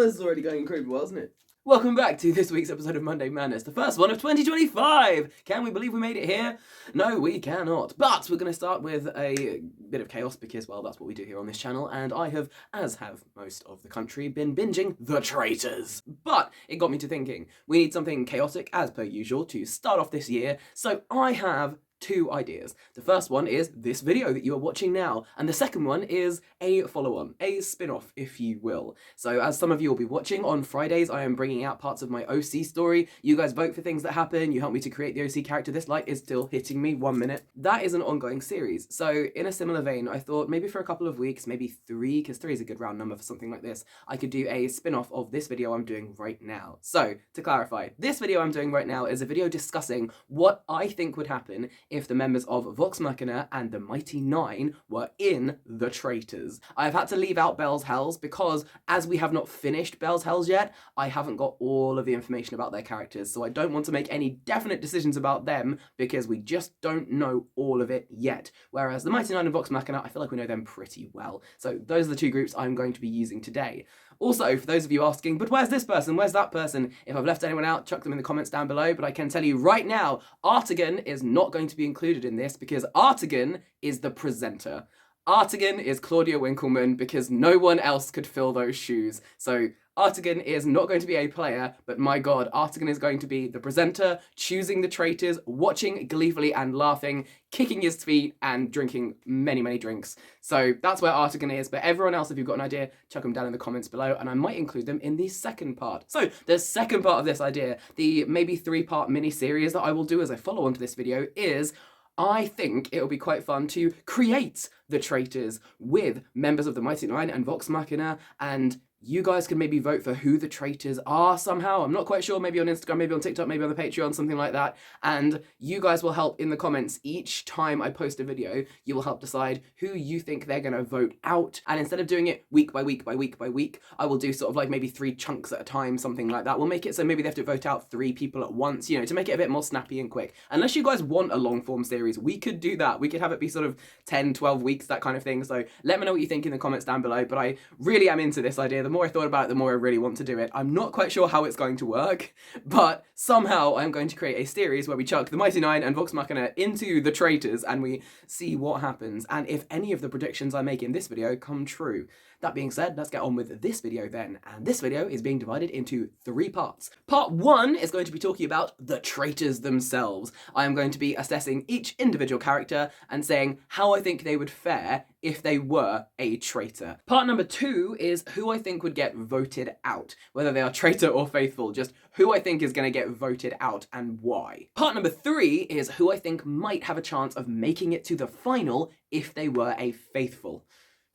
this is already going creepy, wasn't it? Welcome back to this week's episode of Monday Madness, the first one of 2025! Can we believe we made it here? No, we cannot. But we're going to start with a bit of chaos because, well, that's what we do here on this channel, and I have, as have most of the country, been binging The Traitors. But it got me to thinking, we need something chaotic, as per usual, to start off this year, so I have two ideas. The first one is this video that you are watching now, and the second one is a follow-on, a spin-off, if you will. So as some of you will be watching, on Fridays I am bringing out parts of my OC story. You guys vote for things that happen, you help me to create the OC character. This light is still hitting me, 1 minute. That is an ongoing series. So in a similar vein, I thought maybe for a couple of weeks, maybe 3, because 3 is a good round number for something like this, I could do a spin-off of this video I'm doing right now. So to clarify, this video I'm doing right now is a video discussing what I think would happen if the members of Vox Machina and the Mighty Nine were in The Traitors. I have had to leave out Bell's Hells because, as we have not finished Bell's Hells yet, I haven't got all of the information about their characters, so I don't want to make any definite decisions about them because we just don't know all of it yet. Whereas the Mighty Nine and Vox Machina, I feel like we know them pretty well. So those are the two groups I'm going to be using today. Also, for those of you asking, but where's this person, where's that person? If I've left anyone out, chuck them in the comments down below, but I can tell you right now, Artagan is not going to be included in this because Artagan is the presenter. Artagan is Claudia Winkleman because no one else could fill those shoes. So Artagan is not going to be a player, but my god, Artagan is going to be the presenter, choosing the traitors, watching gleefully and laughing, kicking his feet, and drinking many, many drinks. So that's where Artagan is, but everyone else, if you've got an idea, chuck them down in the comments below, and I might include them in the second part. So the second part of this idea, the maybe 3-part mini-series that I will do as a follow-on to this video is, I think it'll be quite fun to create the traitors with members of the Mighty Nine and Vox Machina, and you guys can maybe vote for who the traitors are somehow. I'm not quite sure, maybe on Instagram, maybe on TikTok, maybe on the Patreon, something like that. And you guys will help in the comments each time I post a video. You will help decide who you think they're going to vote out. And instead of doing it week by week by week by week, I will do sort of like maybe 3 chunks at a time, something like that. We'll make it so maybe they have to vote out 3 people at once, you know, to make it a bit more snappy and quick. Unless you guys want a long form series, we could do that. We could have it be sort of 10, 12 weeks, that kind of thing. So let me know what you think in the comments down below. But I really am into this idea. The more I thought about it, the more I really want to do it. I'm not quite sure how it's going to work, but somehow I'm going to create a series where we chuck the Mighty Nine and Vox Machina into the traitors and we see what happens and if any of the predictions I make in this video come true. That being said, let's get on with this video then. And this video is being divided into 3 parts. Part 1 is going to be talking about the traitors themselves. I am going to be assessing each individual character and saying how I think they would fare if they were a traitor. Part number 2 is who I think would get voted out, whether they are traitor or faithful, just who I think is going to get voted out and why. Part number 3 is who I think might have a chance of making it to the final if they were a faithful.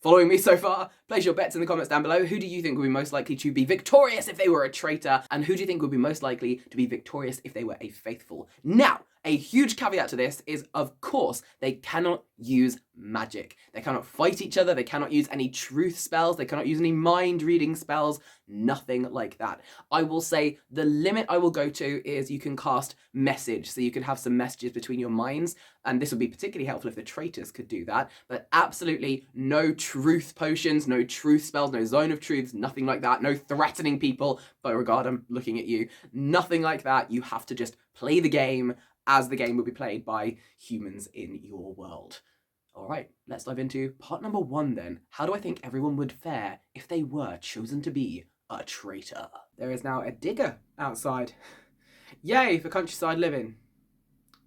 Following me so far? Place your bets in the comments down below. Who do you think would be most likely to be victorious if they were a traitor? And who do you think would be most likely to be victorious if they were a faithful? Now, a huge caveat to this is, of course, they cannot use magic. They cannot fight each other. They cannot use any truth spells. They cannot use any mind reading spells. Nothing like that. I will say the limit I will go to is you can cast message. So you can have some messages between your minds. And this would be particularly helpful if the traitors could do that. But absolutely no truth potions, no truth spells, no zone of truths, nothing like that. No threatening people. Beauregard, I'm looking at you. Nothing like that. You have to just play the game as the game will be played by humans in your world. All right, let's dive into part number 1 then. How do I think everyone would fare if they were chosen to be a traitor? There is now a digger outside. Yay for countryside living.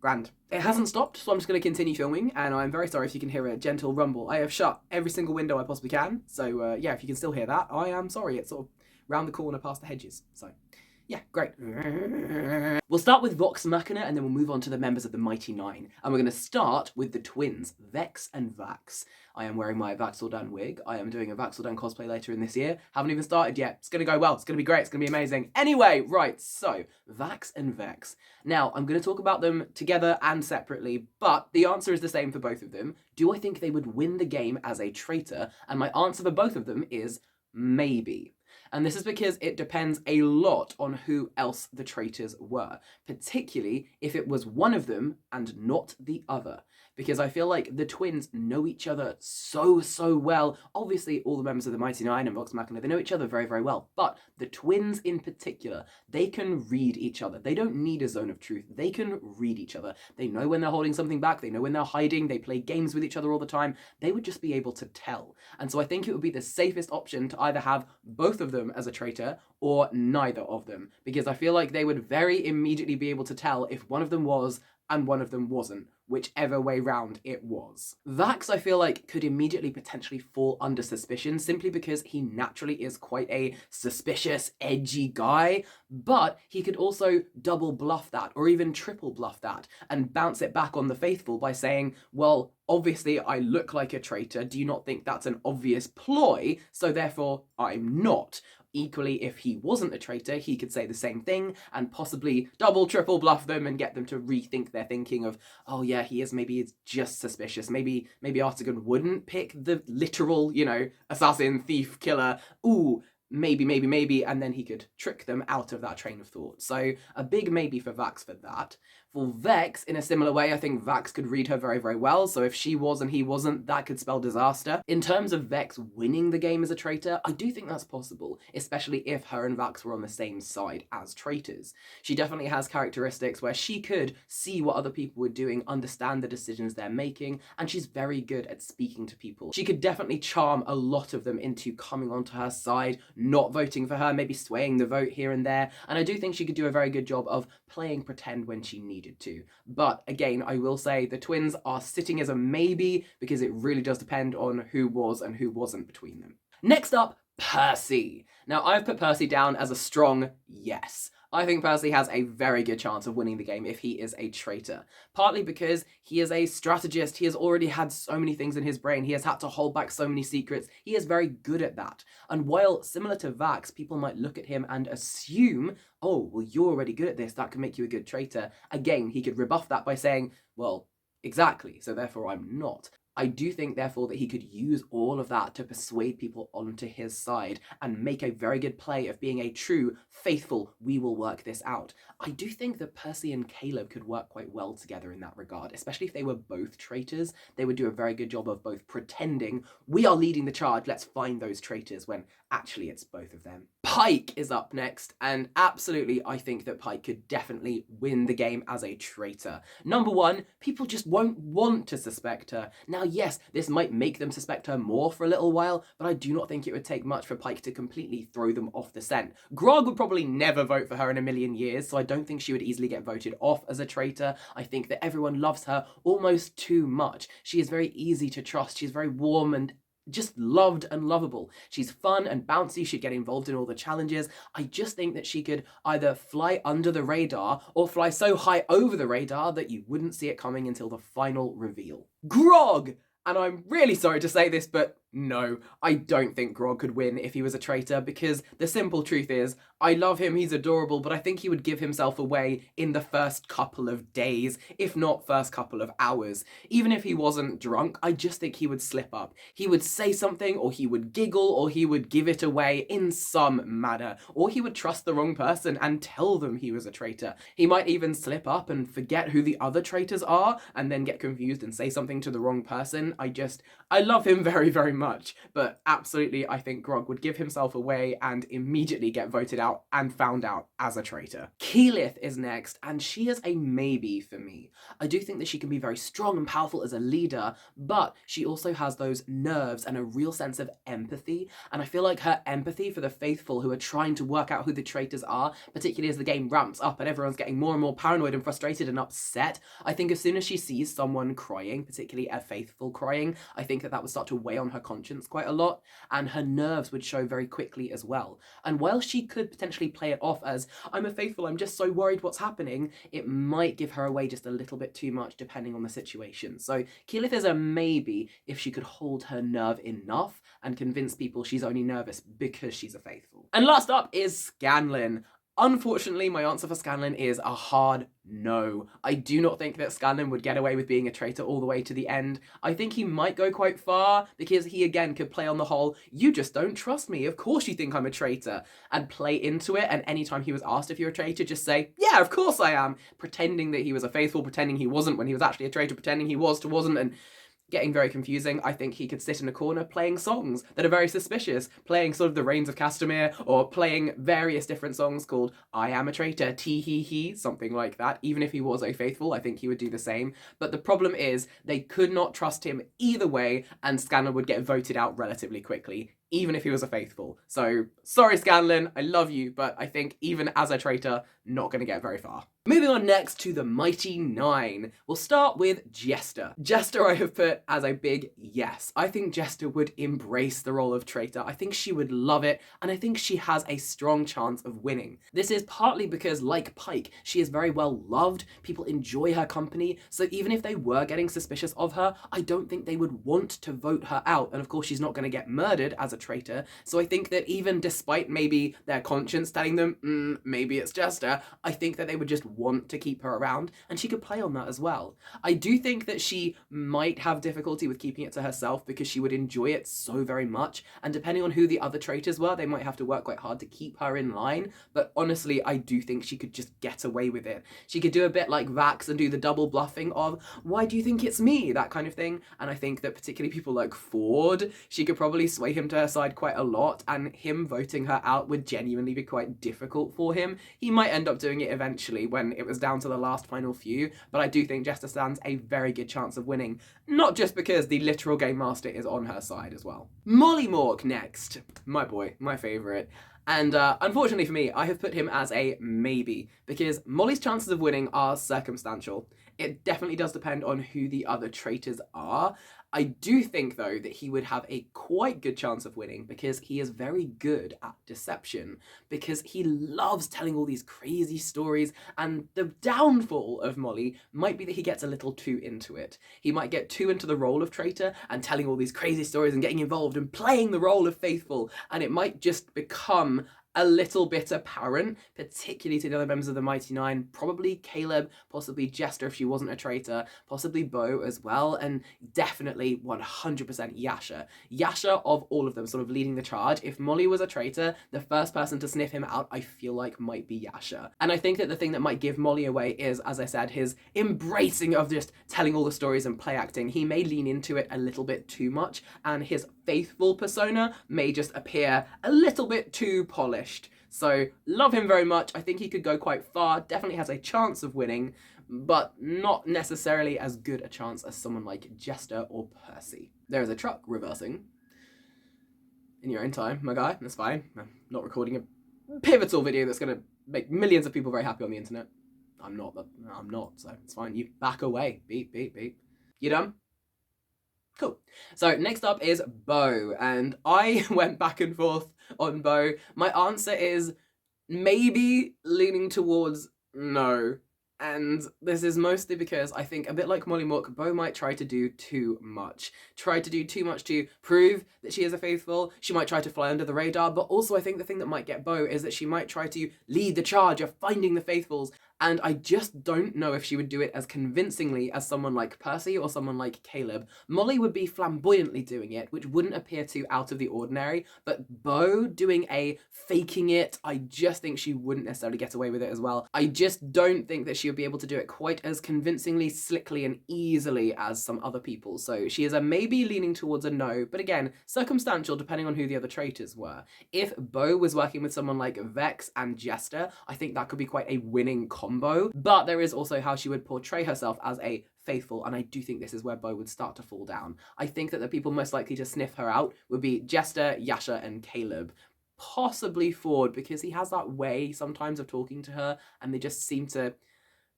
Grand. It hasn't stopped, so I'm just going to continue filming, and I'm very sorry if you can hear a gentle rumble. I have shut every single window I possibly can, so yeah, if you can still hear that, I am sorry. It's sort of round the corner past the hedges, so yeah, great. We'll start with Vox Machina and then we'll move on to the members of the Mighty Nine. And we're going to start with the twins, Vex and Vax. I am wearing my Vax'ildan wig. I am doing a Vax'ildan cosplay later in this year. Haven't even started yet. It's going to go well. It's going to be great. It's going to be amazing. Anyway, right, so Vax and Vex. Now, I'm going to talk about them together and separately, but the answer is the same for both of them. Do I think they would win the game as a traitor? And my answer for both of them is maybe. And this is because it depends a lot on who else the traitors were, particularly if it was one of them and not the other. Because I feel like the twins know each other so well. Obviously, all the members of the Mighty Nine and Vox Machina, they know each other very well. But the twins in particular, they can read each other. They don't need a zone of truth. They can read each other. They know when they're holding something back. They know when they're hiding. They play games with each other all the time. They would just be able to tell. And so I think it would be the safest option to either have both of them as a traitor or neither of them. Because I feel like they would very immediately be able to tell if one of them was and one of them wasn't, whichever way round it was. Vax, I feel like, could immediately potentially fall under suspicion simply because he naturally is quite a suspicious, edgy guy, but he could also double bluff that or even triple bluff that and bounce it back on the faithful by saying, well, obviously I look like a traitor, do you not think that's an obvious ploy, so therefore I'm not? Equally, if he wasn't a traitor, he could say the same thing and possibly double, triple bluff them and get them to rethink their thinking of, oh yeah, he is, maybe it's just suspicious. Maybe Artagan wouldn't pick the literal, assassin, thief, killer. Ooh, maybe, and then he could trick them out of that train of thought. So a big maybe for Vax for that. For Vex, in a similar way, I think Vax could read her very well, so if she was and he wasn't, that could spell disaster. In terms of Vex winning the game as a traitor, I do think that's possible, especially if her and Vax were on the same side as traitors. She definitely has characteristics where she could see what other people were doing, understand the decisions they're making, and she's very good at speaking to people. She could definitely charm a lot of them into coming onto her side, not voting for her, maybe swaying the vote here and there, and I do think she could do a very good job of playing pretend when she needed to. But again, I will say the twins are sitting as a maybe because it really does depend on who was and who wasn't between them. Next up, Percy. Now, I've put Percy down as a strong yes. I think Percy has a very good chance of winning the game if he is a traitor. Partly because he is a strategist, he has already had so many things in his brain, he has had to hold back so many secrets, he is very good at that. And while similar to Vax, people might look at him and assume, oh, well, you're already good at this, that can make you a good traitor. Again, he could rebuff that by saying, well, exactly, so therefore I'm not. I do think, therefore, that he could use all of that to persuade people onto his side and make a very good play of being a true, faithful, we will work this out. I do think that Percy and Caleb could work quite well together in that regard, especially if they were both traitors. They would do a very good job of both pretending, we are leading the charge, let's find those traitors, when actually it's both of them. Pike is up next, and absolutely I think that Pike could definitely win the game as a traitor. Number one, people just won't want to suspect her. Now, yes, this might make them suspect her more for a little while, but I do not think it would take much for Pike to completely throw them off the scent. Grog would probably never vote for her in a million years, so I don't think she would easily get voted off as a traitor. I think that everyone loves her almost too much. She is very easy to trust, she's very warm and just loved and lovable. She's fun and bouncy, she'd get involved in all the challenges. I just think that she could either fly under the radar or fly so high over the radar that you wouldn't see it coming until the final reveal. Grog! And I'm really sorry to say this, but no, I don't think Grog could win if he was a traitor, because the simple truth is, I love him, he's adorable, but I think he would give himself away in the first couple of days, if not first couple of hours. Even if he wasn't drunk, I just think he would slip up. He would say something, or he would giggle, or he would give it away in some manner, or he would trust the wrong person and tell them he was a traitor. He might even slip up and forget who the other traitors are, and then get confused and say something to the wrong person. I love him very much, but absolutely I think Grog would give himself away and immediately get voted out and found out as a traitor. Keyleth is next, and she is a maybe for me. I do think that she can be very strong and powerful as a leader, but she also has those nerves and a real sense of empathy, and I feel like her empathy for the faithful who are trying to work out who the traitors are, particularly as the game ramps up and everyone's getting more and more paranoid and frustrated and upset, I think as soon as she sees someone crying, particularly a faithful crying, I think that would start to weigh on her conscience quite a lot, and her nerves would show very quickly as well. And while she could potentially play it off as, I'm a faithful, I'm just so worried what's happening, it might give her away just a little bit too much depending on the situation. So Keyleth is a maybe if she could hold her nerve enough and convince people she's only nervous because she's a faithful. And last up is Scanlan. Unfortunately, my answer for Scanlan is a hard no. I do not think that Scanlan would get away with being a traitor all the way to the end. I think he might go quite far because he again could play on the whole, you just don't trust me, of course you think I'm a traitor, and play into it, and anytime he was asked if you're a traitor, just say, yeah, of course I am, pretending that he was a faithful, pretending he wasn't when he was actually a traitor, pretending he was to wasn't, and getting very confusing. I think he could sit in a corner playing songs that are very suspicious, playing sort of the Reigns of Castamere, or playing various different songs called I Am a Traitor, Tee Hee Hee, something like that. Even if he was a faithful, I think he would do the same. But the problem is they could not trust him either way, and Scanlan would get voted out relatively quickly, even if he was a faithful. So, sorry Scanlan, I love you, but I think even as a traitor, not going to get very far. Moving on next to the Mighty Nine. We'll start with Jester. Jester I have put as a big yes. I think Jester would embrace the role of traitor. I think she would love it, and I think she has a strong chance of winning. This is partly because, like Pike, she is very well loved, people enjoy her company, so even if they were getting suspicious of her, I don't think they would want to vote her out, and of course she's not going to get murdered as a traitor, so I think that even despite maybe their conscience telling them, maybe it's Jester, I think that they would just want to keep her around, and she could play on that as well. I do think that she might have difficulty with keeping it to herself because she would enjoy it so very much, and depending on who the other traitors were, they might have to work quite hard to keep her in line, but honestly, I do think she could just get away with it. She could do a bit like Vax and do the double bluffing of, why do you think it's me? That kind of thing, and I think that particularly people like Fjord, she could probably sway him to her side quite a lot, and him voting her out would genuinely be quite difficult for him. He might end up doing it eventually when it was down to the last final few, but I do think Jester stands a very good chance of winning, not just because the literal Game Master is on her side as well. Mollymauk next. My boy, my favourite. And unfortunately for me, I have put him as a maybe, because Molly's chances of winning are circumstantial. It definitely does depend on who the other traitors are. I do think, though, that he would have a quite good chance of winning because he is very good at deception, because he loves telling all these crazy stories, and the downfall of Molly might be that he gets a little too into it. He might get too into the role of traitor and telling all these crazy stories and getting involved and playing the role of faithful, and it might just become a little bit apparent, particularly to the other members of the Mighty Nine, probably Caleb, possibly Jester if she wasn't a traitor, possibly Beau as well, and definitely 100% Yasha. Yasha, of all of them, sort of leading the charge. If Molly was a traitor, the first person to sniff him out, I feel like, might be Yasha. And I think that the thing that might give Molly away is, as I said, his embracing of just telling all the stories and play acting. He may lean into it a little bit too much, and his faithful persona may just appear a little bit too polished. So, love him very much. I think he could go quite far, definitely has a chance of winning, but not necessarily as good a chance as someone like Jester or Percy. There is a truck reversing. In your own time, my guy, that's fine. I'm not recording a pivotal video that's going to make millions of people very happy on the internet. I'm not, so it's fine. You back away. Beep, beep, beep. You done? Cool. So next up is Beau, and I went back and forth on Beau. My answer is maybe leaning towards no. And this is mostly because I think, a bit like Mollymauk, Beau might try to do too much. Try to do too much to prove that she is a faithful. She might try to fly under the radar, but also I think the thing that might get Beau is that she might try to lead the charge of finding the faithfuls. And I just don't know if she would do it as convincingly as someone like Percy or someone like Caleb. Molly would be flamboyantly doing it, which wouldn't appear too out of the ordinary, but Beau doing a faking it, I just think she wouldn't necessarily get away with it as well. I just don't think that she would be able to do it quite as convincingly, slickly, and easily as some other people. So she is a maybe leaning towards a no, but again, circumstantial depending on who the other traitors were. If Beau was working with someone like Vex and Jester, I think that could be quite a winning combo. But there is also how she would portray herself as a faithful, and I do think this is where Beau would start to fall down. I think that the people most likely to sniff her out would be Jester, Yasha, and Caleb. Possibly Fjord, because he has that way sometimes of talking to her, and they just seem to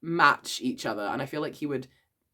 match each other, and I feel like he would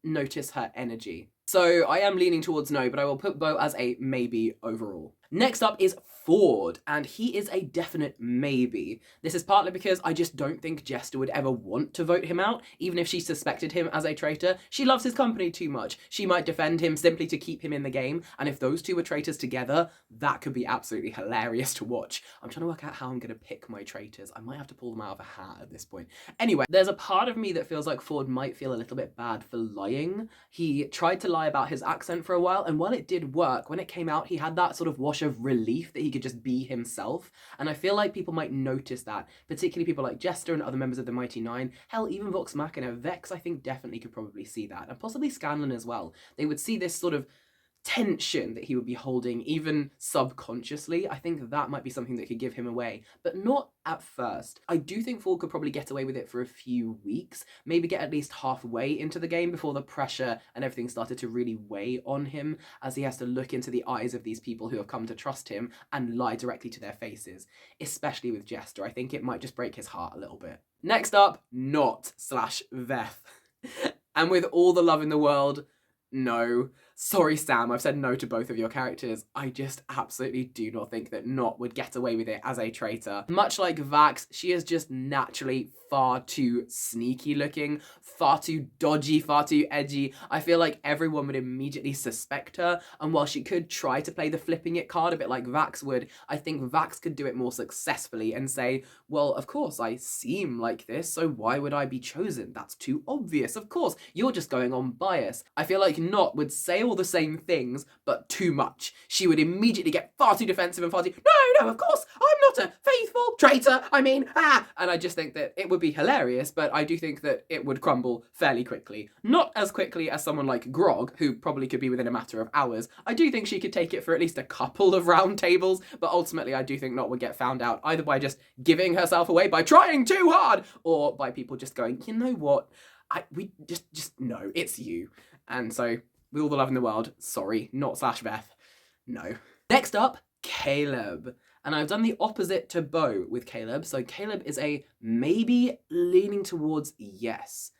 notice her energy. So I am leaning towards no, but I will put Beau as a maybe overall. Next up is Fjord, and he is a definite maybe. This is partly because I just don't think Jester would ever want to vote him out, even if she suspected him as a traitor. She loves his company too much. She might defend him simply to keep him in the game, and if those two were traitors together, that could be absolutely hilarious to watch. I'm trying to work out how I'm going to pick my traitors. I might have to pull them out of a hat at this point. Anyway, there's a part of me that feels like Fjord might feel a little bit bad for lying. He tried to lie about his accent for a while, and while it did work, when it came out, he had that sort of wash of relief that he could just be himself, and I feel like people might notice that, particularly people like Jester and other members of the Mighty Nine. Hell, even Vox Machina, Vex I think definitely could probably see that, and possibly Scanlan as well. They would see this sort of tension that he would be holding, even subconsciously. I think that might be something that could give him away, but not at first. I do think Fjord could probably get away with it for a few weeks, maybe get at least halfway into the game before the pressure and everything started to really weigh on him, as he has to look into the eyes of these people who have come to trust him and lie directly to their faces, especially with Jester. I think it might just break his heart a little bit. Next up, Nott / Veth. And with all the love in the world, no. Sorry, Sam, I've said no to both of your characters. I just absolutely do not think that Nott would get away with it as a traitor. Much like Vax, she is just naturally far too sneaky looking, far too dodgy, far too edgy. I feel like everyone would immediately suspect her, and while she could try to play the flipping it card a bit like Vax would, I think Vax could do it more successfully and say, well, of course, I seem like this, so why would I be chosen? That's too obvious. Of course, you're just going on bias. I feel like Nott would say all the same things, but too much. She would immediately get far too defensive and far too, no, of course, I'm not a faithful traitor, and I just think that it would be hilarious, but I do think that it would crumble fairly quickly. Not as quickly as someone like Grog, who probably could be within a matter of hours. I do think she could take it for at least a couple of round tables, but ultimately I do think Nott would get found out either by just giving herself away by trying too hard, or by people just going, you know what, we just no, it's you. And so, with all the love in the world, sorry, Nott / Veth, no. Next up, Caleb. And I've done the opposite to Beau with Caleb. So Caleb is a maybe leaning towards yes.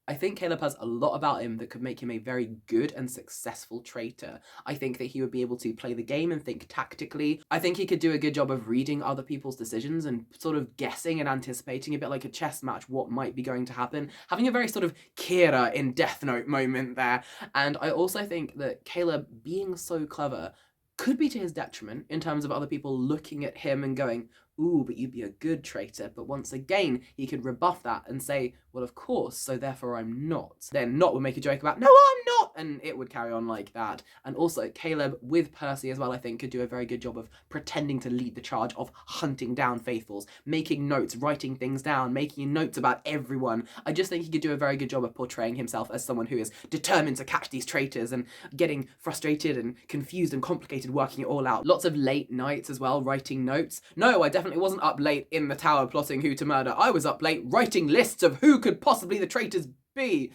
I think Caleb has a lot about him that could make him a very good and successful traitor. I think that he would be able to play the game and think tactically. I think he could do a good job of reading other people's decisions and sort of guessing and anticipating a bit like a chess match what might be going to happen. Having a very sort of Kira in Death Note moment there. And I also think that Caleb being so clever could be to his detriment in terms of other people looking at him and going, ooh, but you'd be a good traitor. But once again, he could rebuff that and say, well, of course, so therefore I'm not. Then Nott would make a joke about, no, I'm not, and it would carry on like that. And also, Caleb, with Percy as well, I think, could do a very good job of pretending to lead the charge of hunting down faithfuls, making notes, writing things down, making notes about everyone. I just think he could do a very good job of portraying himself as someone who is determined to catch these traitors and getting frustrated and confused and complicated, working it all out. Lots of late nights as well, writing notes. No, I definitely wasn't up late in the tower plotting who to murder. I was up late writing lists of who could possibly the traitors be.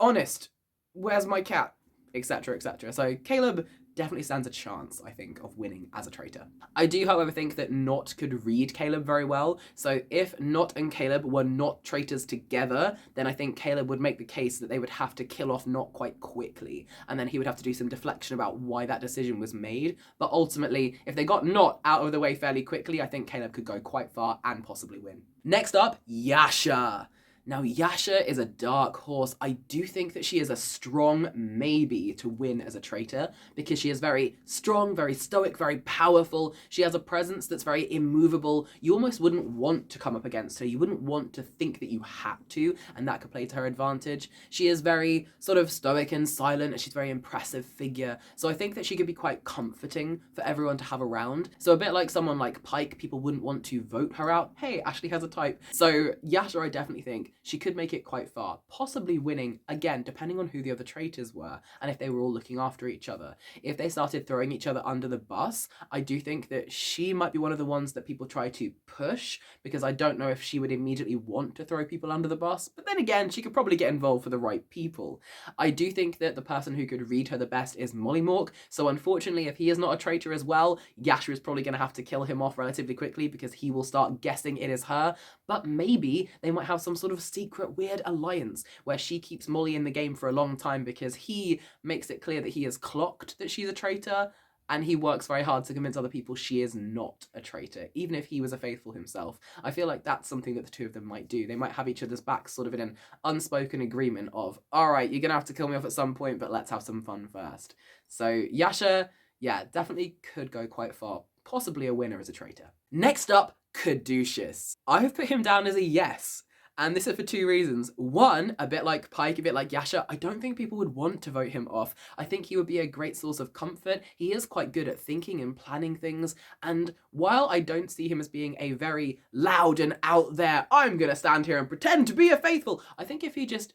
Honest, where's my cat? Etc, etc. So Caleb definitely stands a chance, I think, of winning as a traitor. I do, however, think that Nott could read Caleb very well. So if Nott and Caleb were not traitors together, then I think Caleb would make the case that they would have to kill off Nott quite quickly. And then he would have to do some deflection about why that decision was made. But ultimately, if they got Nott out of the way fairly quickly, I think Caleb could go quite far and possibly win. Next up, Yasha. Now, Yasha is a dark horse. I do think that she is a strong maybe to win as a traitor, because she is very strong, very stoic, very powerful. She has a presence that's very immovable. You almost wouldn't want to come up against her. You wouldn't want to think that you had to, and that could play to her advantage. She is very sort of stoic and silent, and she's a very impressive figure. So I think that she could be quite comforting for everyone to have around. So a bit like someone like Pike, people wouldn't want to vote her out. Hey, Ashley has a type. So Yasha, I definitely think she could make it quite far, possibly winning, again, depending on who the other traitors were and if they were all looking after each other. If they started throwing each other under the bus, I do think that she might be one of the ones that people try to push, because I don't know if she would immediately want to throw people under the bus, but then again, she could probably get involved for the right people. I do think that the person who could read her the best is Mollymauk, so unfortunately, if he is not a traitor as well, Yasha is probably going to have to kill him off relatively quickly, because he will start guessing it is her, but maybe they might have some sort of secret weird alliance where she keeps Molly in the game for a long time because he makes it clear that he has clocked that she's a traitor. and he works very hard to convince other people she is not a traitor, even if he was a faithful himself. I feel like that's something that the two of them might do. They might have each other's backs sort of in an unspoken agreement of, all right, you're going to have to kill me off at some point, but let's have some fun first. So Yasha, yeah, definitely could go quite far. Possibly a winner as a traitor. Next up, Caduceus. I have put him down as a yes. And this is for two reasons. One, a bit like Pike, a bit like Yasha, I don't think people would want to vote him off. I think he would be a great source of comfort. He is quite good at thinking and planning things. And while I don't see him as being a very loud and out there, I'm going to stand here and pretend to be a faithful, I think if he just,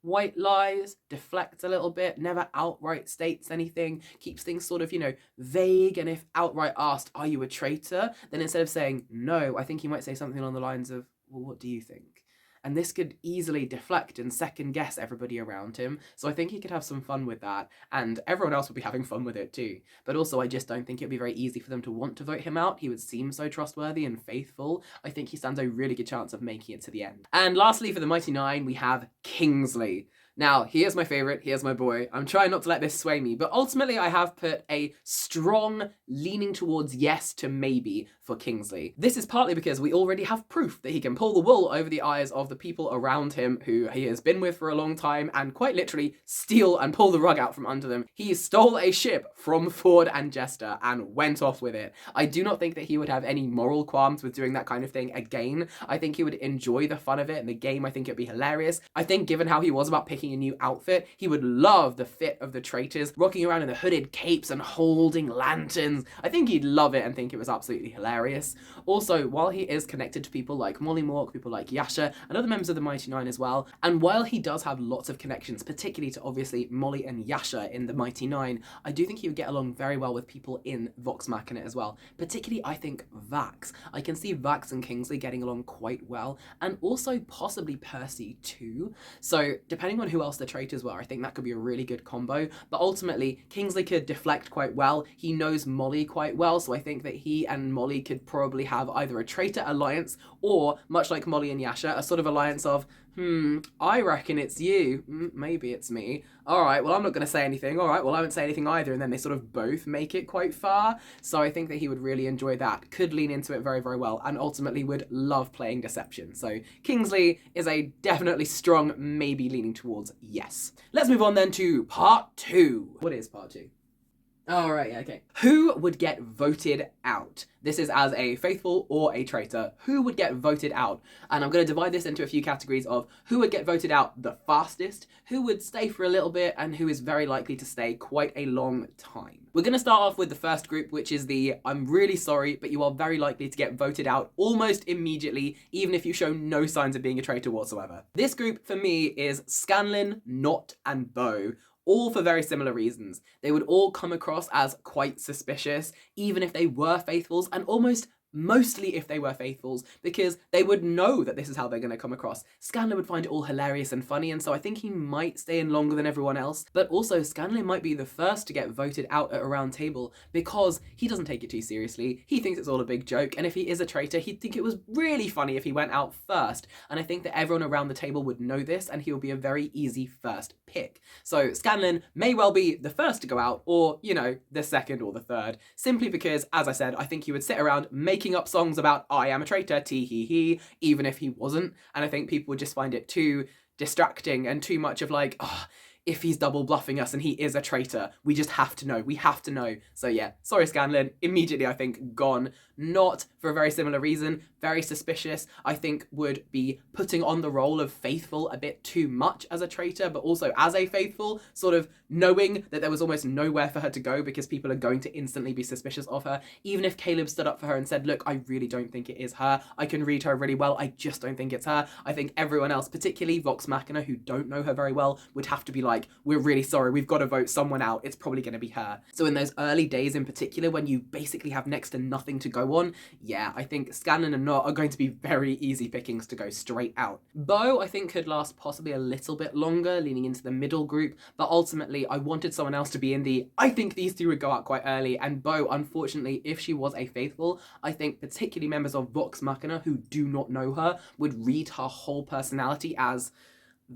white lies, deflects a little bit, never outright states anything, keeps things sort of, vague, and if outright asked, are you a traitor? Then instead of saying no, I think he might say something along the lines of, well, what do you think? And this could easily deflect and second guess everybody around him. So I think he could have some fun with that. And everyone else would be having fun with it too. But also I just don't think it'd be very easy for them to want to vote him out. He would seem so trustworthy and faithful. I think he stands a really good chance of making it to the end. And lastly, for the Mighty Nine, we have Kingsley. Now, he is my favourite, he is my boy. I'm trying not to let this sway me, but ultimately I have put a strong leaning towards yes to maybe for Kingsley. This is partly because we already have proof that he can pull the wool over the eyes of the people around him who he has been with for a long time and quite literally steal and pull the rug out from under them. He stole a ship from Fjord and Jester and went off with it. I do not think that he would have any moral qualms with doing that kind of thing again. I think he would enjoy the fun of it and the game. I think it'd be hilarious. I think given how he was about picking a new outfit, he would love the fit of the Traitors, rocking around in the hooded capes and holding lanterns. I think he'd love it and think it was absolutely hilarious. Also, while he is connected to people like Mollymauk, people like Yasha, and other members of the Mighty Nine as well, and while he does have lots of connections, particularly to obviously Molly and Yasha in the Mighty Nine, I do think he would get along very well with people in Vox Machina as well. Particularly, I think Vax. I can see Vax and Kingsley getting along quite well, and also possibly Percy too. So, depending on who else the Traitors were, I think that could be a really good combo. But ultimately, Kingsley could deflect quite well. He knows Molly quite well, so I think that he and Molly could probably have either a traitor alliance or, much like Molly and Yasha, a sort of alliance of, I reckon it's you. Maybe it's me. All right, well, I'm not going to say anything. All right, well, I won't say anything either. And then they sort of both make it quite far. So I think that he would really enjoy that, could lean into it very, very well, and ultimately would love playing deception. So Kingsley is a definitely strong maybe leaning towards yes. Let's move on then to part 2. What is part 2? All right, okay. Who would get voted out? This is as a faithful or a traitor. Who would get voted out? And I'm going to divide this into a few categories of who would get voted out the fastest, who would stay for a little bit, and who is very likely to stay quite a long time. We're going to start off with the first group, which is the I'm really sorry, but you are very likely to get voted out almost immediately, even if you show no signs of being a traitor whatsoever. This group, for me, is Scanlan, Nott, and Beau. All for very similar reasons. They would all come across as quite suspicious, even if they were faithfuls, and almost mostly if they were faithfuls, because they would know that this is how they're going to come across. Scanlan would find it all hilarious and funny, and so I think he might stay in longer than everyone else, but also Scanlan might be the first to get voted out at a round table because he doesn't take it too seriously. He thinks it's all a big joke, and if he is a traitor, he'd think it was really funny if he went out first, and I think that everyone around the table would know this, and he will be a very easy first pick. So Scanlan may well be the first to go out, or, the second or the third, simply because, as I said, I think he would sit around making up songs about I am a traitor, tee-hee-hee, even if he wasn't, and I think people would just find it too distracting and too much of like, if he's double bluffing us and he is a traitor, we just have to know, we have to know. So yeah, sorry Scanlan, immediately I think gone. Not for a very similar reason, very suspicious, I think would be putting on the role of faithful a bit too much as a traitor, but also as a faithful, sort of knowing that there was almost nowhere for her to go because people are going to instantly be suspicious of her. Even if Caleb stood up for her and said, look, I really don't think it is her, I can read her really well, I just don't think it's her, I think everyone else, particularly Vox Machina, who don't know her very well, would have to be like, we're really sorry, we've got to vote someone out, it's probably going to be her. So in those early days in particular, when you basically have next to nothing to go on, yeah, I think Scanlan and Nott are going to be very easy pickings to go straight out. Beau, I think, could last possibly a little bit longer, leaning into the middle group, but ultimately I wanted someone else to be in the, I think these two would go out quite early, and Beau, unfortunately, if she was a faithful, I think particularly members of Vox Machina who do not know her would read her whole personality as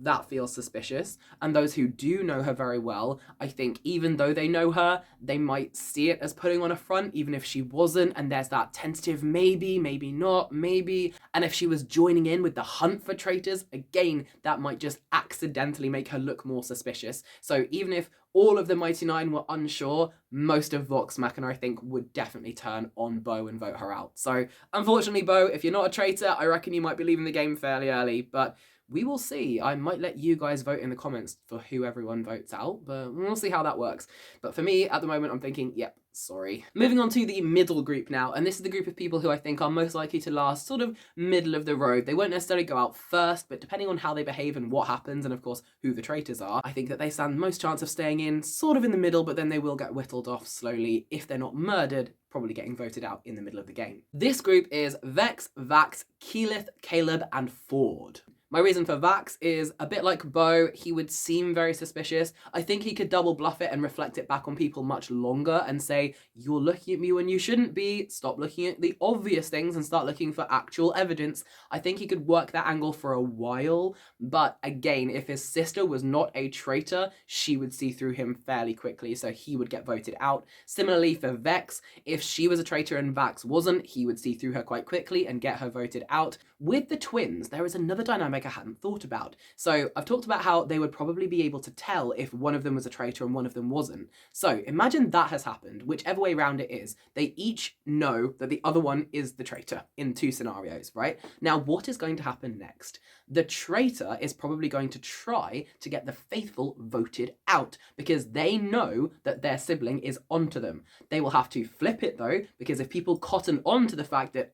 that feels suspicious. And those who do know her very well, I think even though they know her, they might see it as putting on a front, even if she wasn't. And there's that tentative maybe, maybe not, maybe. And if she was joining in with the hunt for traitors, again, that might just accidentally make her look more suspicious. So even if all of the Mighty Nine were unsure, most of Vox Machina, I think, would definitely turn on Beau and vote her out. So, unfortunately, Beau, if you're not a traitor, I reckon you might be leaving the game fairly early, but we will see. I might let you guys vote in the comments for who everyone votes out, but we'll see how that works. But for me, at the moment, I'm thinking, yep, sorry. Moving on to the middle group now, and this is the group of people who I think are most likely to last sort of middle of the road. They won't necessarily go out first, but depending on how they behave and what happens, and of course who the traitors are, I think that they stand most chance of staying in sort of in the middle, but then they will get whittled off slowly if they're not murdered, probably getting voted out in the middle of the game. This group is Vex, Vax, Keyleth, Caleb, and Fjord. My reason for Vax is a bit like Beau, he would seem very suspicious. I think he could double bluff it and reflect it back on people much longer and say, you're looking at me when you shouldn't be, stop looking at the obvious things and start looking for actual evidence. I think he could work that angle for a while, but again, if his sister was not a traitor, she would see through him fairly quickly, so he would get voted out. Similarly for Vex, if she was a traitor and Vax wasn't, he would see through her quite quickly and get her voted out. With the twins, there is another dynamic I hadn't thought about. So I've talked about how they would probably be able to tell if one of them was a traitor and one of them wasn't. So imagine that has happened, whichever way around it is. They each know that the other one is the traitor in two scenarios, right? Now, what is going to happen next? The traitor is probably going to try to get the faithful voted out because they know that their sibling is onto them. They will have to flip it though, because if people cotton on to the fact that,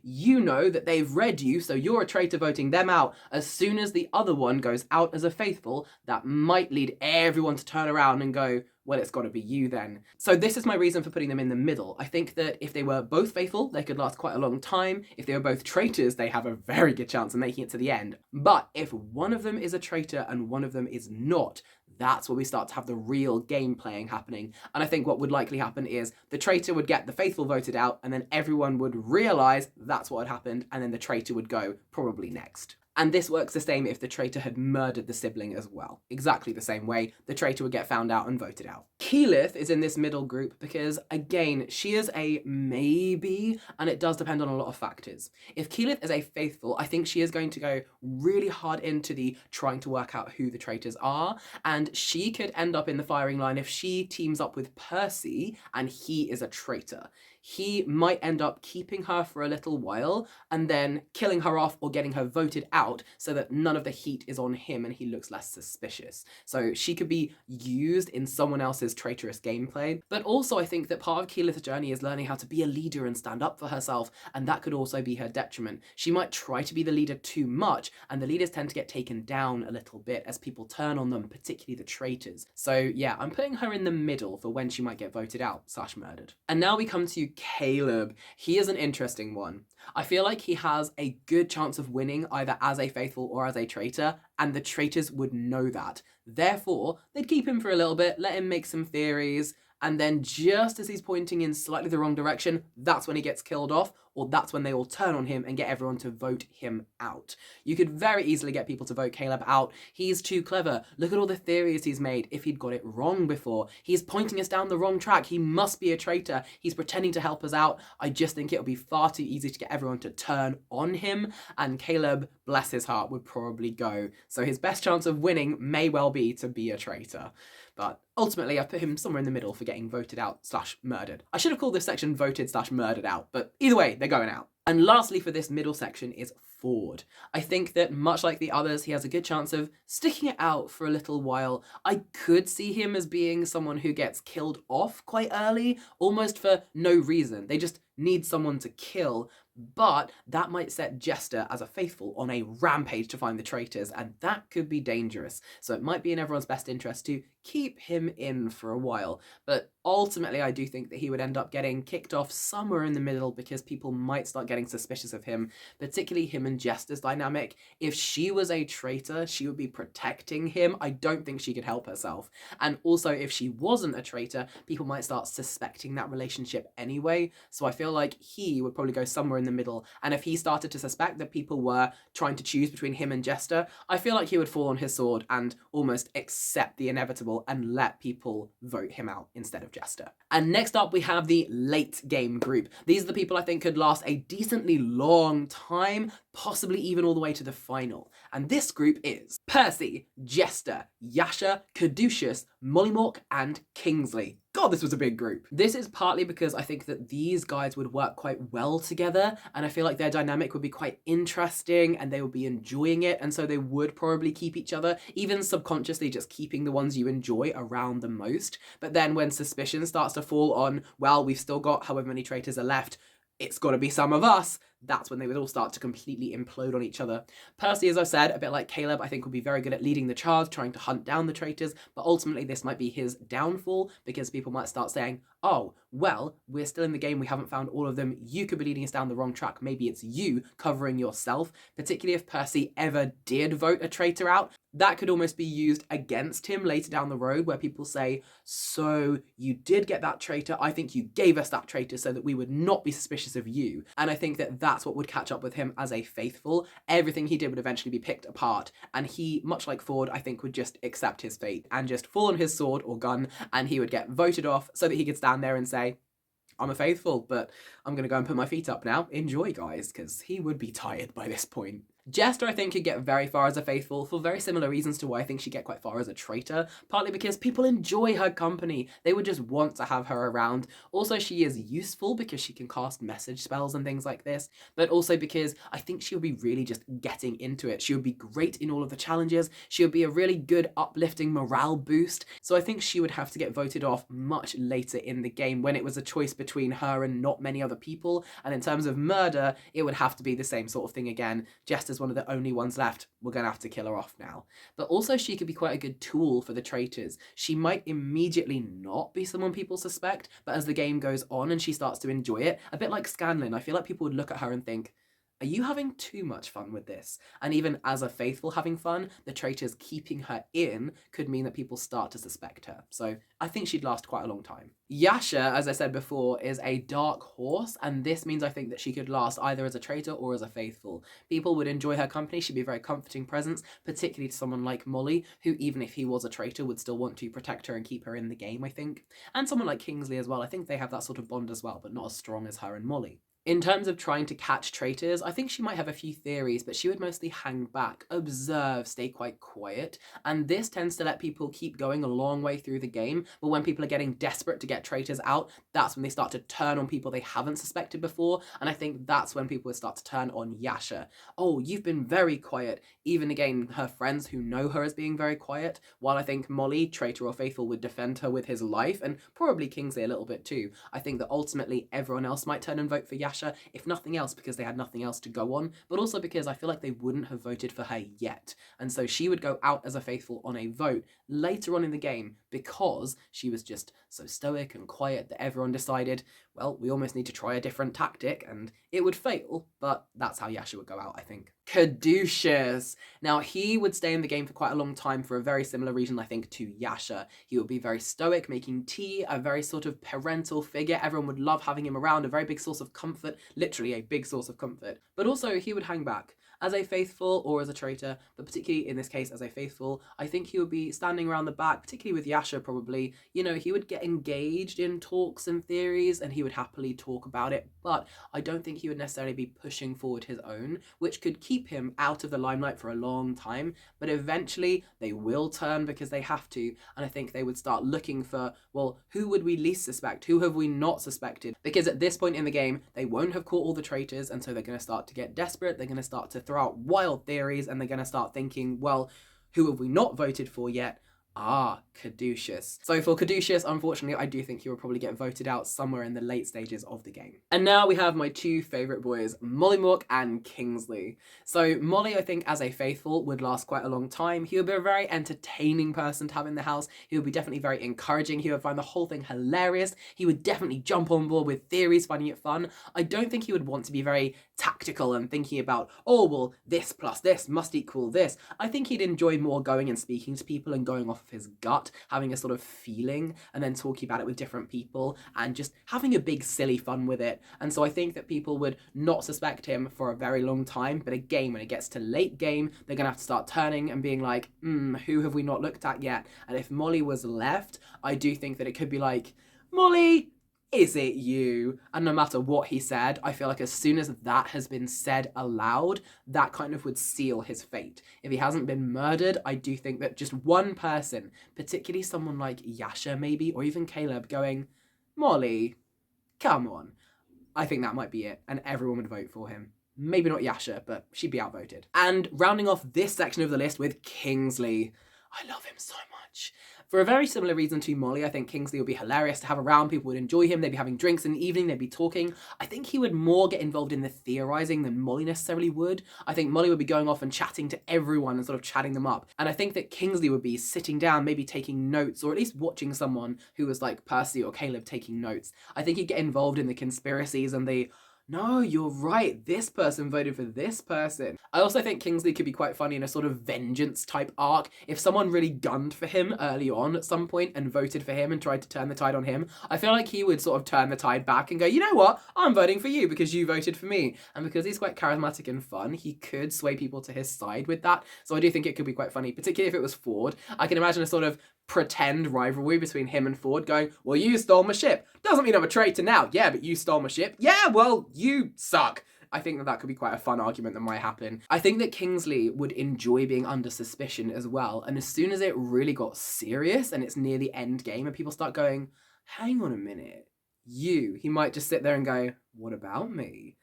you know that they've read you, so you're a traitor voting them out, as soon as the other one goes out as a faithful, that might lead everyone to turn around and go, well, it's got to be you then. So this is my reason for putting them in the middle. I think that if they were both faithful, they could last quite a long time. If they were both traitors, they have a very good chance of making it to the end. But if one of them is a traitor and one of them is not, that's where we start to have the real game playing happening. And I think what would likely happen is the traitor would get the faithful voted out, and then everyone would realise that's what had happened, and then the traitor would go probably next. And this works the same if the traitor had murdered the sibling as well. Exactly the same way, the traitor would get found out and voted out. Keyleth is in this middle group because, again, she is a maybe, and it does depend on a lot of factors. If Keyleth is a faithful, I think she is going to go really hard into the trying to work out who the traitors are, and she could end up in the firing line if she teams up with Percy and he is a traitor. He might end up keeping her for a little while and then killing her off or getting her voted out so that none of the heat is on him and he looks less suspicious. So she could be used in someone else's traitorous gameplay. But also I think that part of Keyleth's journey is learning how to be a leader and stand up for herself, and that could also be her detriment. She might try to be the leader too much, and the leaders tend to get taken down a little bit as people turn on them, particularly the traitors. So yeah, I'm putting her in the middle for when she might get voted out / murdered. And now we come to Caleb. He is an interesting one. I feel like he has a good chance of winning either as a faithful or as a traitor, and the traitors would know that. Therefore, they'd keep him for a little bit, let him make some theories, and then just as he's pointing in slightly the wrong direction, that's when he gets killed off, or that's when they all turn on him and get everyone to vote him out. You could very easily get people to vote Caleb out. He's too clever. Look at all the theories he's made. If he'd got it wrong before, he's pointing us down the wrong track. He must be a traitor. He's pretending to help us out. I just think it would be far too easy to get everyone to turn on him, and Caleb, bless his heart, would probably go. So his best chance of winning may well be to be a traitor. But ultimately, I've put him somewhere in the middle for getting voted out / murdered. I should have called this section voted / murdered out, but either way, they're going out. And lastly for this middle section is Fjord. I think that much like the others, he has a good chance of sticking it out for a little while. I could see him as being someone who gets killed off quite early, almost for no reason. They just need someone to kill, but that might set Jester as a faithful on a rampage to find the traitors, and that could be dangerous. So it might be in everyone's best interest to keep him in for a while. But ultimately I do think that he would end up getting kicked off somewhere in the middle because people might start getting suspicious of him, particularly him and Jester's dynamic. If she was a traitor, she would be protecting him. I don't think she could help herself. And also, if she wasn't a traitor, people might start suspecting that relationship anyway. So I feel like he would probably go somewhere in the middle. And if he started to suspect that people were trying to choose between him and Jester, I feel like he would fall on his sword and almost accept the inevitable and let people vote him out instead of Jester. And next up, we have the late game group. These are the people I think could last a decently long time, possibly even all the way to the final. And this group is Percy, Jester, Yasha, Caduceus, Mollymauk, and Kingsley. God, this was a big group. This is partly because I think that these guys would work quite well together, and I feel like their dynamic would be quite interesting and they would be enjoying it, and so they would probably keep each other, even subconsciously just keeping the ones you enjoy around the most. But then when suspicion starts to fall on, well, we've still got however many traitors are left, it's got to be some of us, that's when they would all start to completely implode on each other. Percy, as I've said, a bit like Caleb, I think would be very good at leading the charge, trying to hunt down the traitors, but ultimately this might be his downfall because people might start saying, oh, well, we're still in the game, we haven't found all of them, you could be leading us down the wrong track, maybe it's you covering yourself, particularly if Percy ever did vote a traitor out. That could almost be used against him later down the road where people say, so you did get that traitor, I think you gave us that traitor so that we would not be suspicious of you. And I think that that's what would catch up with him as a faithful. Everything he did would eventually be picked apart, and he, much like Fjord, I think would just accept his fate and just fall on his sword or gun, and he would get voted off so that he could stand there and say, I'm a faithful, but I'm going to go and put my feet up now. Enjoy, guys, because he would be tired by this point. Jester, I think, could get very far as a faithful for very similar reasons to why I think she'd get quite far as a traitor, partly because people enjoy her company. They would just want to have her around. Also, she is useful because she can cast message spells and things like this, but also because I think she would be really just getting into it. She would be great in all of the challenges. She would be a really good uplifting morale boost. So I think she would have to get voted off much later in the game when it was a choice between her and not many other people. And in terms of murder, it would have to be the same sort of thing again. Jester's one of the only ones left. We're going to have to kill her off now. But also she could be quite a good tool for the traitors. She might immediately not be someone people suspect, but as the game goes on and she starts to enjoy it, a bit like Scanlan, I feel like people would look at her and think, are you having too much fun with this? And even as a faithful having fun, the traitors keeping her in could mean that people start to suspect her. So I think she'd last quite a long time. Yasha, as I said before, is a dark horse, and this means I think that she could last either as a traitor or as a faithful. People would enjoy her company, she'd be a very comforting presence, particularly to someone like Molly, who even if he was a traitor would still want to protect her and keep her in the game, I think. And someone like Kingsley as well, I think they have that sort of bond as well, but not as strong as her and Molly. In terms of trying to catch traitors, I think she might have a few theories, but she would mostly hang back, observe, stay quite quiet, and this tends to let people keep going a long way through the game, but when people are getting desperate to get traitors out, that's when they start to turn on people they haven't suspected before, and I think that's when people would start to turn on Yasha. Oh, you've been very quiet, even again her friends who know her as being very quiet, while I think Molly, traitor or faithful, would defend her with his life, and probably Kingsley a little bit too. I think that ultimately everyone else might turn and vote for Yasha, if nothing else because they had nothing else to go on, but also because I feel like they wouldn't have voted for her yet. And so she would go out as a faithful on a vote later on in the game because she was just so stoic and quiet that everyone decided, well, we almost need to try a different tactic, and it would fail, but that's how Yasha would go out, I think. Caduceus. Now, he would stay in the game for quite a long time for a very similar reason, I think, to Yasha. He would be very stoic, making tea, a very sort of parental figure. Everyone would love having him around, a very big source of comfort, literally a big source of comfort. But also, he would hang back. As a faithful or as a traitor, but particularly in this case as a faithful, I think he would be standing around the back, particularly with Yasha probably. You know, he would get engaged in talks and theories and he would happily talk about it, but I don't think he would necessarily be pushing forward his own, which could keep him out of the limelight for a long time, but eventually they will turn because they have to, and I think they would start looking for, well, who would we least suspect? Who have we not suspected? Because at this point in the game, they won't have caught all the traitors, and so they're going to start to get desperate, they're going to start to throw out wild theories, and they're going to start thinking, well, who have we not voted for yet? Caduceus. So for Caduceus, unfortunately, I do think he will probably get voted out somewhere in the late stages of the game. And now we have my two favourite boys, Mollymauk and Kingsley. So Molly, I think, as a faithful, would last quite a long time. He would be a very entertaining person to have in the house. He would be definitely very encouraging. He would find the whole thing hilarious. He would definitely jump on board with theories, finding it fun. I don't think he would want to be very tactical and thinking about, oh, well, this plus this must equal this. I think he'd enjoy more going and speaking to people and going off of his gut, having a sort of feeling and then talking about it with different people and just having a big silly fun with it. And so I think that people would not suspect him for a very long time, but again, when it gets to late game, they're gonna have to start turning and being like, who have we not looked at yet? And if Molly was left, I do think that it could be like, Molly, is it you? And no matter what he said, I feel like as soon as that has been said aloud, that kind of would seal his fate. If he hasn't been murdered, I do think that just one person, particularly someone like Yasha maybe, or even Caleb going, Molly, come on. I think that might be it, and everyone would vote for him. Maybe not Yasha, but she'd be outvoted. And rounding off this section of the list with Kingsley. I love him so much. For a very similar reason to Molly, I think Kingsley would be hilarious to have around. People would enjoy him. They'd be having drinks in the evening. They'd be talking. I think he would more get involved in the theorizing than Molly necessarily would. I think Molly would be going off and chatting to everyone and sort of chatting them up. And I think that Kingsley would be sitting down, maybe taking notes, or at least watching someone who was like Percy or Caleb taking notes. I think he'd get involved in the conspiracies and the, no, you're right, this person voted for this person. I also think Kingsley could be quite funny in a sort of vengeance type arc. If someone really gunned for him early on at some point and voted for him and tried to turn the tide on him, I feel like he would sort of turn the tide back and go, you know what, I'm voting for you because you voted for me. And because he's quite charismatic and fun, he could sway people to his side with that. So I do think it could be quite funny, particularly if it was Fjord. I can imagine a sort of pretend rivalry between him and Fjord going, well, you stole my ship. Doesn't mean I'm a traitor now. Yeah, but you stole my ship. Yeah, well, you suck. I think that that could be quite a fun argument that might happen. I think that Kingsley would enjoy being under suspicion as well. And as soon as it really got serious and it's near the end game and people start going, hang on a minute, he might just sit there and go, what about me?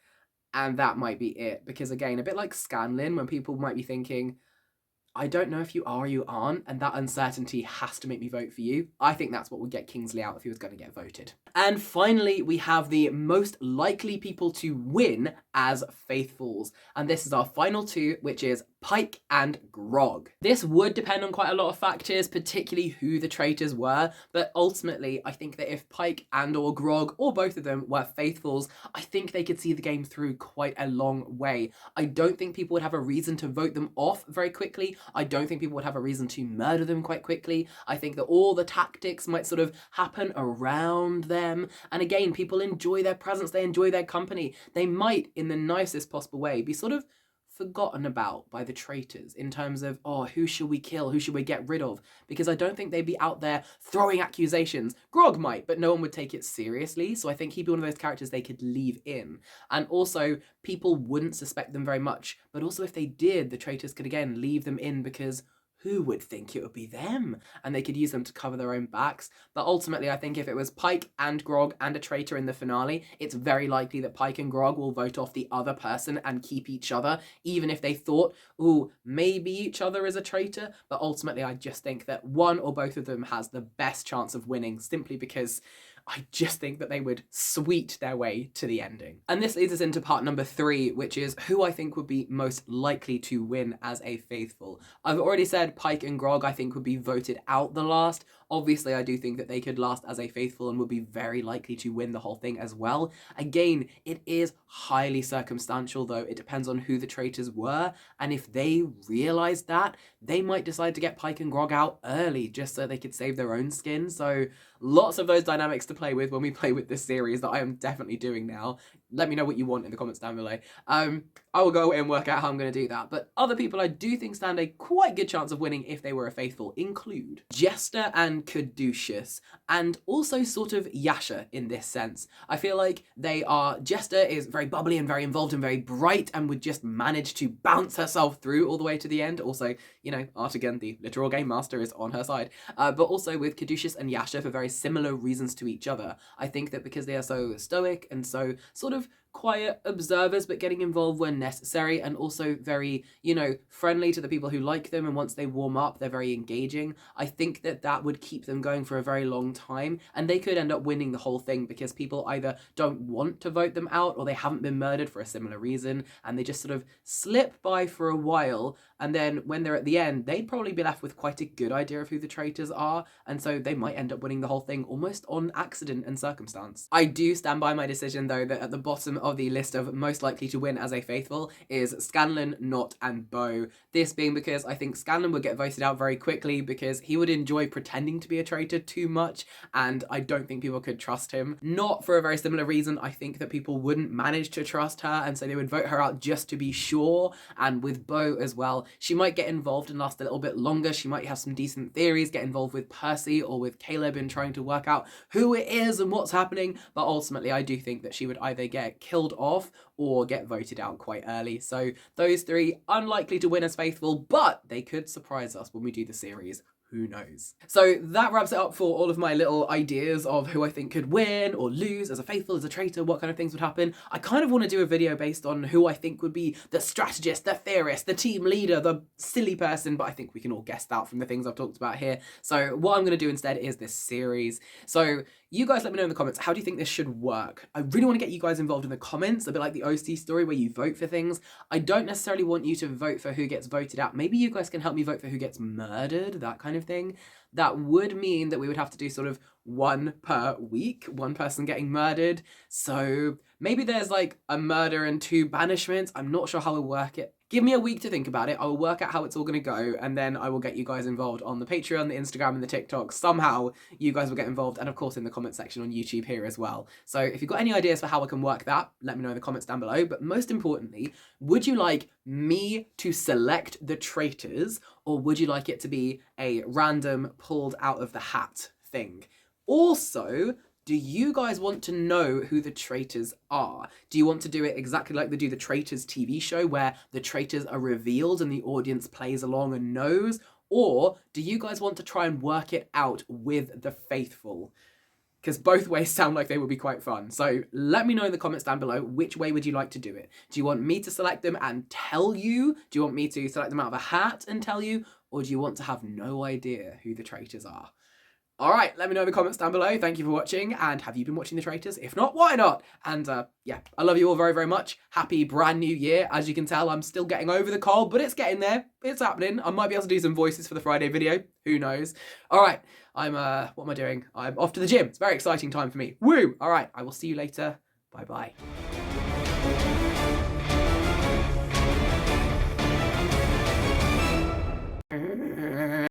And that might be it. Because again, a bit like Scanlan, when people might be thinking, I don't know if you are or you aren't, and that uncertainty has to make me vote for you. I think that's what would get Kingsley out if he was going to get voted. And finally, we have the most likely people to win as faithfuls. And this is our final two, which is Pike and Grog. This would depend on quite a lot of factors, particularly who the traitors were, but ultimately, I think that if Pike and or Grog, or both of them, were faithfuls, I think they could see the game through quite a long way. I don't think people would have a reason to vote them off very quickly. I don't think people would have a reason to murder them quite quickly. I think that all the tactics might sort of happen around them. And again, people enjoy their presence, they enjoy their company. They might, in the nicest possible way, be sort of forgotten about by the traitors in terms of, oh, who should we kill? Who should we get rid of? Because I don't think they'd be out there throwing accusations. Grog might, but no one would take it seriously. So I think he'd be one of those characters they could leave in. And also, people wouldn't suspect them very much. But also, if they did, the traitors could again leave them in because who would think it would be them? And they could use them to cover their own backs. But ultimately, I think if it was Pike and Grog and a traitor in the finale, it's very likely that Pike and Grog will vote off the other person and keep each other, even if they thought, ooh, maybe each other is a traitor. But ultimately, I just think that one or both of them has the best chance of winning, simply because I just think that they would sweet their way to the ending. And this leads us into part number 3, which is who I think would be most likely to win as a faithful. I've already said Pike and Grog I think would be voted out the last. Obviously, I do think that they could last as a faithful and would be very likely to win the whole thing as well. Again, it is highly circumstantial though. It depends on who the traitors were. And if they realized that, they might decide to get Pike and Grog out early just so they could save their own skin. So lots of those dynamics to play with when we play with this series that I am definitely doing now. Let me know what you want in the comments down below. I will go away and work out how I'm going to do that. But other people I do think stand a quite good chance of winning if they were a faithful include Jester and Caduceus, and also sort of Yasha in this sense. I feel like Jester is very bubbly and very involved and very bright and would just manage to bounce herself through all the way to the end. Also, you know, Artagan, the literal game master, is on her side. But also with Caduceus and Yasha for very similar reasons to each other. I think that because they are so stoic and so sort of quiet observers but getting involved when necessary, and also very, friendly to the people who like them, and once they warm up they're very engaging. I think that would keep them going for a very long time, and they could end up winning the whole thing because people either don't want to vote them out or they haven't been murdered for a similar reason, and they just sort of slip by for a while, and then when they're at the end they'd probably be left with quite a good idea of who the traitors are, and so they might end up winning the whole thing almost on accident and circumstance. I do stand by my decision though that at the bottom of the list of most likely to win as a faithful is Scanlan, Nott, and Beau. This being because I think Scanlan would get voted out very quickly because he would enjoy pretending to be a traitor too much, and I don't think people could trust him. Nott, for a very similar reason, I think that people wouldn't manage to trust her, and so they would vote her out just to be sure. And with Beau as well, she might get involved and last a little bit longer. She might have some decent theories, get involved with Percy or with Caleb in trying to work out who it is and what's happening, but ultimately I do think that she would either get killed off or get voted out quite early. So those three unlikely to win as faithful, but they could surprise us when we do the series. Who knows? So that wraps it up for all of my little ideas of who I think could win or lose as a faithful, as a traitor, what kind of things would happen. I kind of want to do a video based on who I think would be the strategist, the theorist, the team leader, the silly person, but I think we can all guess that from the things I've talked about here. So what I'm going to do instead is this series. So you guys let me know in the comments, how do you think this should work? I really want to get you guys involved in the comments, a bit like the OC story where you vote for things. I don't necessarily want you to vote for who gets voted out. Maybe you guys can help me vote for who gets murdered, that kind of thing. That would mean that we would have to do sort of one per week, one person getting murdered. So maybe there's like a murder and 2 banishments. I'm not sure how we'll work it. Give me a week to think about it. I will work out how it's all going to go, and then I will get you guys involved on the Patreon, the Instagram, and the TikTok. Somehow you guys will get involved, and of course in the comment section on YouTube here as well. So if you've got any ideas for how I can work that, let me know in the comments down below. But most importantly, would you like me to select the traitors, or would you like it to be a random pulled out of the hat thing? Also, do you guys want to know who the traitors are? Do you want to do it exactly like they do the Traitors TV show, where the traitors are revealed and the audience plays along and knows? Or do you guys want to try and work it out with the faithful? Because both ways sound like they would be quite fun. So let me know in the comments down below, which way would you like to do it? Do you want me to select them and tell you? Do you want me to select them out of a hat and tell you? Or do you want to have no idea who the traitors are? All right, let me know in the comments down below. Thank you for watching, and have you been watching The Traitors? If not, why not? And yeah, I love you all very, very much. Happy brand new year. As you can tell, I'm still getting over the cold, but it's getting there. It's happening. I might be able to do some voices for the Friday video. Who knows? All right, what am I doing? I'm off to the gym. It's a very exciting time for me. Woo! All right, I will see you later. Bye-bye.